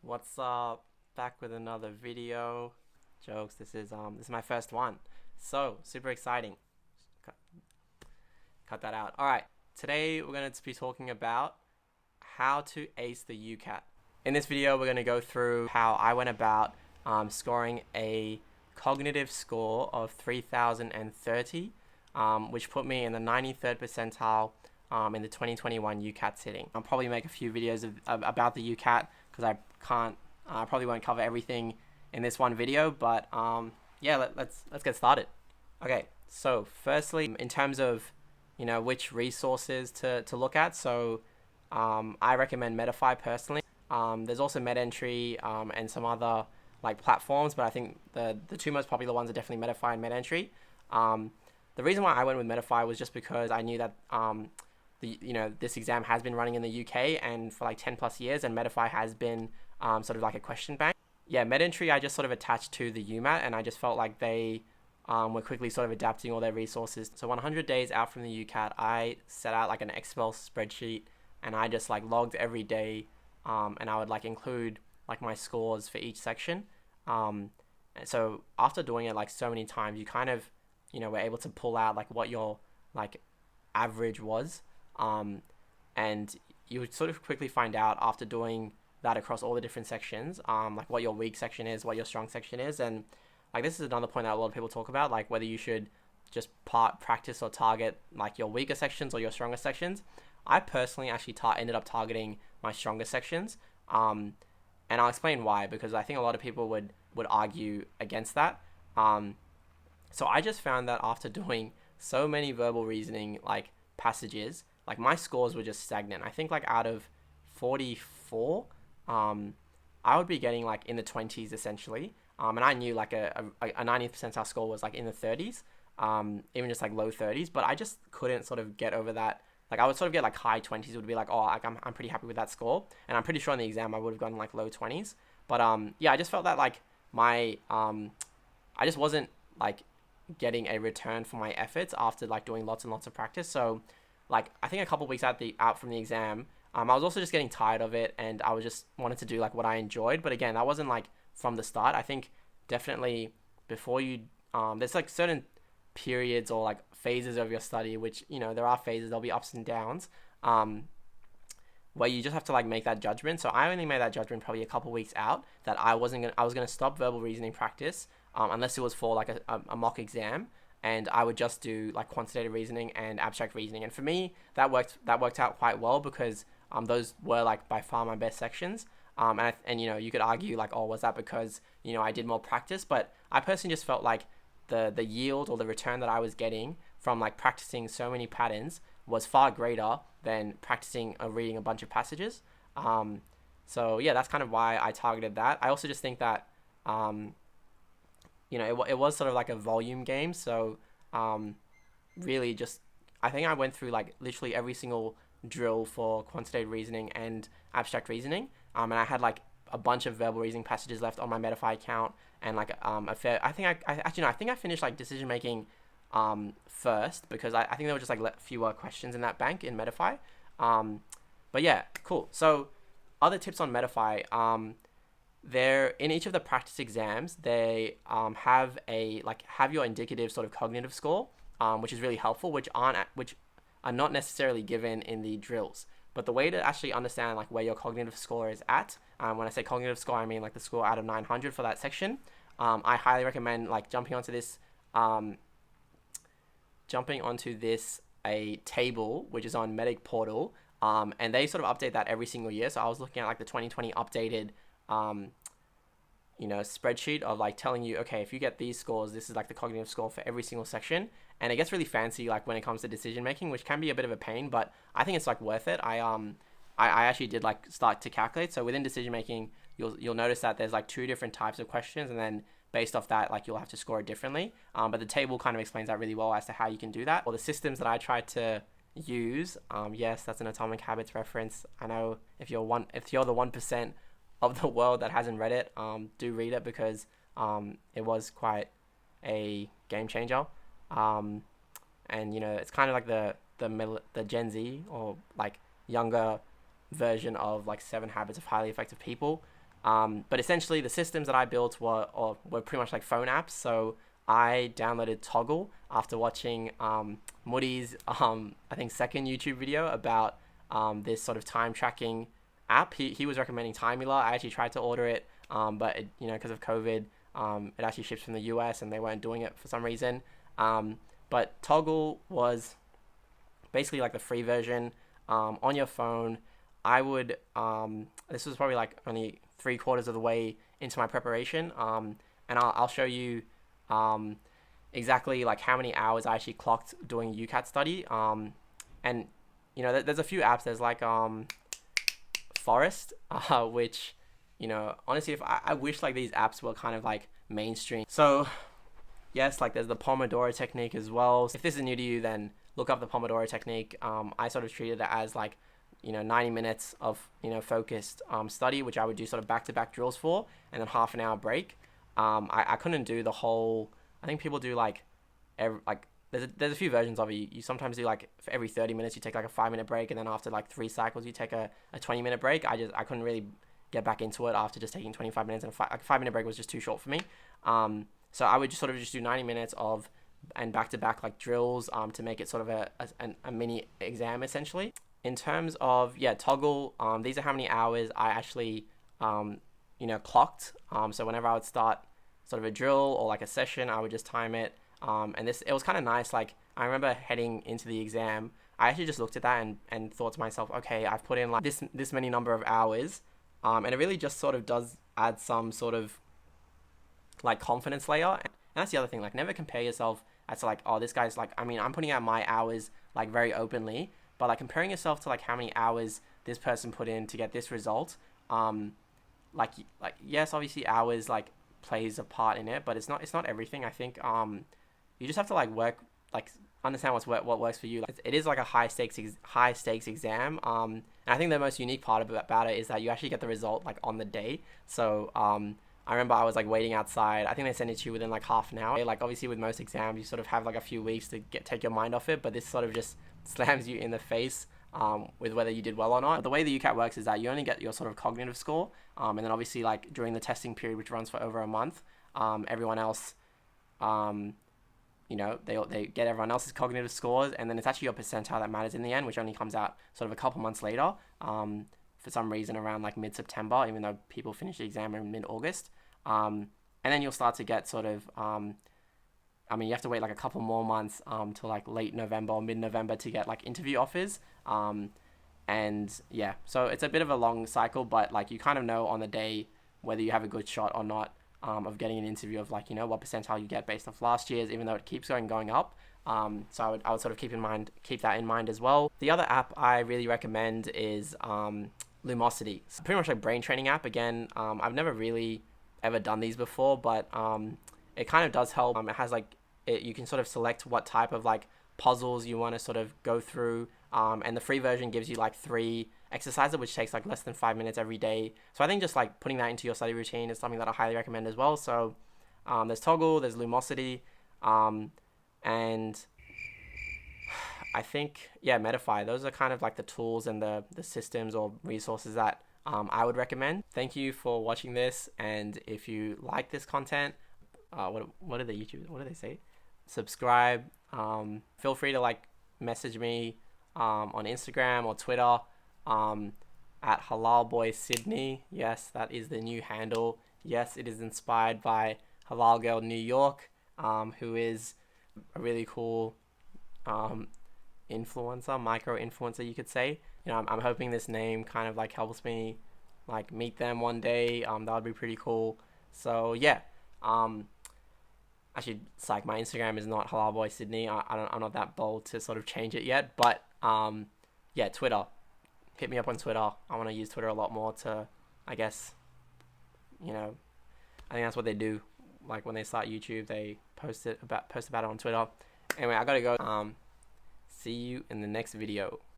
What's up? Back with another video. Jokes. This is my first one. So super exciting. Cut, cut that out. All right. Today we're going to be talking about how to ace the UCAT. In this video, we're going to go through how I went about scoring a cognitive score of 3,030, which put me in the 93rd percentile in the 2021 UCAT sitting. I'll probably make a few videos about the UCAT because I probably won't cover everything in this one video, but yeah, let's get started. Okay, so firstly, in terms of which resources to look at, so I recommend Medify personally. There's also MedEntry and some other like platforms, but I think the two most popular ones are definitely Medify and MedEntry. The reason why I went with Medify was just because I knew that this exam has been running in the UK and for like 10 plus years, and Medify has been sort of like a question bank. Yeah, MedEntry I just sort of attached to the UMAT, and I just felt like they were quickly sort of adapting all their resources. So 100 days out from the UCAT, I set out like an Excel spreadsheet, and I just like logged every day, and I would like include like my scores for each section. And so after doing it like so many times, you kind of were able to pull out like what your like average was, and you would sort of quickly find out after doing that across all the different sections, like what your weak section is, what your strong section is. And like this is another point that a lot of people talk about, like whether you should just practice or target like your weaker sections or your stronger sections. I personally actually ended up targeting my stronger sections, and I'll explain why, because I think a lot of people would argue against that. So I just found that after doing so many verbal reasoning like passages, like my scores were just stagnant. I think like out of 44, I would be getting like in the 20s essentially. And I knew like a 90th percentile score was like in the 30s, even just like low 30s, but I just couldn't sort of get over that. Like I would sort of get like high 20s, would be like, oh, like I'm pretty happy with that score. And I'm pretty sure in the exam I would have gotten like low 20s. But yeah, I just felt that like I just wasn't like getting a return for my efforts after like doing lots and lots of practice. So like I think a couple of weeks out from the exam, I was also just getting tired of it, and I was just wanted to do like what I enjoyed. But again, that wasn't like from the start. I think definitely before you there's like certain periods or like phases of your study, which there are phases, there'll be ups and downs, where you just have to like make that judgment. So I only made that judgment probably a couple weeks out that I was gonna stop verbal reasoning practice, unless it was for like a mock exam, and I would just do like quantitative reasoning and abstract reasoning. And for me, that worked out quite well, because those were like by far my best sections. And you could argue like, oh, was that because I did more practice? But I personally just felt like the yield or the return that I was getting from like practicing so many patterns was far greater than practicing reading a bunch of passages. So yeah, that's kind of why I targeted that. I also just think that it was sort of like a volume game. So really just I think I went through like literally every single drill for quantitative reasoning and abstract reasoning, and I had like a bunch of verbal reasoning passages left on my Medify account, and like a fair. I think I actually no, I think I finished like decision making first, because I think there were just like fewer questions in that bank in Medify. But yeah, cool. So other tips on Medify. There in each of the practice exams, they have your indicative sort of cognitive score, which is really helpful, which are not necessarily given in the drills. But the way to actually understand like where your cognitive score is at, when I say cognitive score, I mean like the score out of 900 for that section. I highly recommend like jumping onto this a table which is on Medic Portal, and they sort of update that every single year. So I was looking at like the 2020 updated spreadsheet of like telling you, okay, if you get these scores, this is like the cognitive score for every single section. And it gets really fancy like when it comes to decision making, which can be a bit of a pain, but I think it's like worth it. I actually did like start to calculate. So within decision making, you'll notice that there's like two different types of questions, and then based off that, like you'll have to score it differently. But the table kind of explains that really well as to how you can do that. Or the systems that I tried to use. Yes, that's an Atomic Habits reference. I know if you're the 1% of the world that hasn't read it, do read it, because it was quite a game changer. And it's kind of like the Gen Z, or like younger version of like 7 Habits of Highly Effective People. But essentially, the systems that I built were pretty much like phone apps. So I downloaded Toggl after watching Moody's, I think, second YouTube video about this sort of time tracking app. He was recommending Timula. I actually tried to order it, but it, because of COVID, it actually ships from the US and they weren't doing it for some reason. But Toggl was basically like the free version on your phone. I would, this was probably like only 3/4 of the way into my preparation, and I'll show you exactly like how many hours I actually clocked doing a UCAT study. And there's a few apps. There's like Forest, which honestly, if I wish like these apps were kind of like mainstream. So yes, like there's the Pomodoro technique as well. If this is new to you, then look up the Pomodoro technique. I sort of treated it as like 90 minutes of focused study, which I would do sort of back-to-back drills for, and then half an hour break. I couldn't do the whole. I think people do like there's a few versions of it. You sometimes do like for every 30 minutes you take like a 5-minute break, and then after like 3 cycles you take a 20-minute break. I couldn't really get back into it after just taking 25 minutes, and a 5-minute break was just too short for me. So I would just do 90 minutes of and back-to-back like drills to make it sort of a mini exam essentially. In terms of Toggl, these are how many hours I actually clocked. So whenever I would start sort of a drill or like a session, I would just time it. And it was kind of nice. Like I remember heading into the exam, I actually just looked at that and thought to myself, okay, I've put in like this many number of hours, and it really just sort of does add some sort of like confidence layer. And that's the other thing. Like never compare yourself as to like, oh, this guy's like, I'm putting out my hours like very openly, but like comparing yourself to like how many hours this person put in to get this result, like yes, obviously hours like plays a part in it, but it's not everything. I think you just have to like understand what works for you. Like, it is like a high stakes exam, and I think the most unique part about it is that you actually get the result like on the day. So I remember I was like waiting outside. I think they send it to you within like half an hour. Like obviously with most exams you sort of have like a few weeks to take your mind off it, but this sort of just slams you in the face with whether you did well or not. But the way the UCAT works is that you only get your sort of cognitive score, and then obviously like during the testing period, which runs for over a month, everyone else, they get everyone else's cognitive scores, and then it's actually your percentile that matters in the end, which only comes out sort of a couple months later, for some reason around like mid-September, even though people finish the exam in mid-August. And then you'll start to get sort of, you have to wait like a couple more months till like late November or mid-November to get like interview offers. And yeah, so it's a bit of a long cycle, but like you kind of know on the day whether you have a good shot or not of getting an interview of like, what percentile you get based off last year's, even though it keeps going up. So I would sort of keep that in mind as well. The other app I really recommend is Lumosity. It's pretty much like brain training app. Again, I've never really ever done these before, but it kind of does help. It has like you can sort of select what type of like puzzles you want to sort of go through, and the free version gives you like 3 exercises, which takes like less than 5 minutes every day. So I think just like putting that into your study routine is something that I highly recommend as well. So there's Toggl, there's Lumosity, and I think Medify. Those are kind of like the tools and the systems or resources that I would recommend. Thank you for watching this, and if you like this content, what do they say? Subscribe. Feel free to like message me on Instagram or Twitter at halalboysydney. Yes, that is the new handle. Yes, it is inspired by Halal Girl New York, who is a really cool influencer, micro influencer, you could say. I'm hoping this name kind of like helps me like meet them one day. That would be pretty cool. So yeah, actually, psych, my Instagram is not halalboysydney. I'm not that bold to sort of change it yet, but Twitter. Hit me up on Twitter. I want to use Twitter a lot more to, I guess, I think that's what they do. Like when they start YouTube, they post about it on Twitter. Anyway, I gotta go. See you in the next video.